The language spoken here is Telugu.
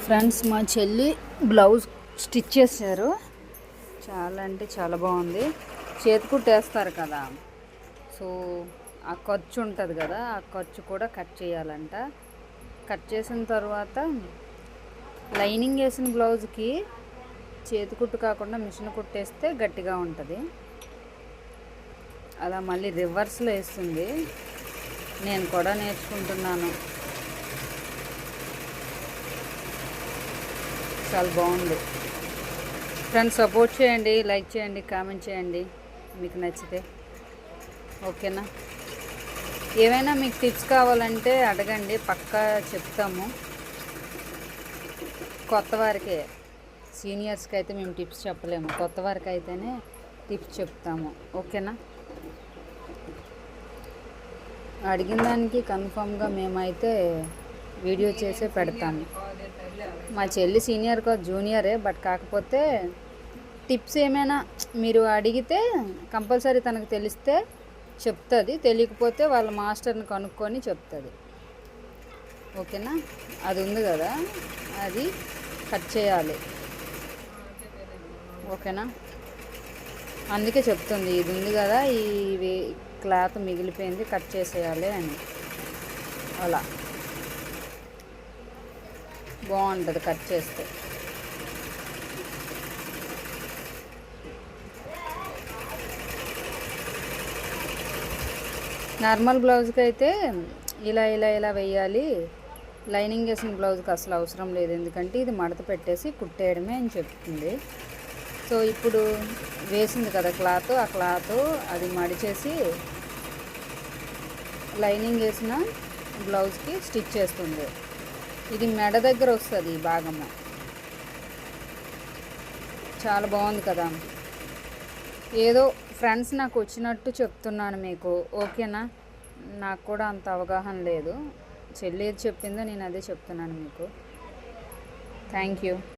ఫ్రెండ్స్, మా చెల్లి బ్లౌజ్ స్టిచ్ చేశారు. చాలా అంటే చాలా బాగుంది. చేతి కుట్టేస్తారు కదా, సో ఆ ఖర్చు ఉంటుంది కదా, ఆ ఖర్చు కూడా కట్ చేయాలంట. కట్ చేసిన తర్వాత లైనింగ్ వేసిన బ్లౌజ్కి చేతి కుట్టు కాకుండా మిషన్ కుట్టేస్తే గట్టిగా ఉంటుంది. అలా మళ్ళీ రివర్స్లో వేస్తుంది. నేను కూడా నేర్చుకుంటున్నాను. చాలా బాగుంది. ఫ్రెండ్స్, సపోర్ట్ చేయండి, లైక్ చేయండి, కామెంట్ చేయండి మీకు నచ్చితే. ఓకేనా? ఏమైనా మీకు టిప్స్ కావాలంటే అడగండి, పక్కా చెప్తాము. కొత్త వారికే, సీనియర్స్కి అయితే మేము టిప్స్ చెప్పలేము, కొత్త వారికి అయితేనే టిప్స్ చెప్తాము. ఓకేనా? అడిగిన దానికి కన్ఫామ్గా మేమైతే వీడియో చేసే పెడతాము. మా చెల్లి సీనియర్ కాదు, జూనియరే. బట్ కాకపోతే టిప్స్ ఏమైనా మీరు అడిగితే కంపల్సరీ తనకు తెలిస్తే చెప్తుంది, తెలియకపోతే వాళ్ళ మాస్టర్ని కనుక్కొని చెప్తుంది. ఓకేనా? అది ఉంది కదా, అది కట్ చేయాలి. ఓకేనా? అందుకే చెప్తుంది, ఇది ఉంది కదా, ఈ క్లాత్ మిగిలిపోయింది, కట్ చేసేయాలి అని. అలా బాగుంటుంది కట్ చేస్తే. నార్మల్ బ్లౌజ్కి అయితే ఇలా ఇలా ఇలా వేయాలి, లైనింగ్ వేసిన బ్లౌజ్కి అసలు అవసరం లేదు, ఎందుకంటే ఇది మడత పెట్టేసి కుట్టేయడమే అని చెప్తుంది. సో ఇప్పుడు వేసింది కదా క్లాత్, ఆ క్లాత్ అది మడిచేసి లైనింగ్ వేసిన బ్లౌజ్కి స్టిచ్ చేస్తుంది. ఇది మెడ దగ్గర వస్తుంది ఈ భాగము. చాలా బాగుంది కదా. ఏదో ఫ్రెండ్స్ నాకు వచ్చినట్టు చెప్తున్నాను మీకు. ఓకేనా? నాకు కూడా అంత అవగాహన లేదు. చెల్లి ఏది చెప్పిందో నేను అదే చెప్తున్నాను మీకు. Thank you.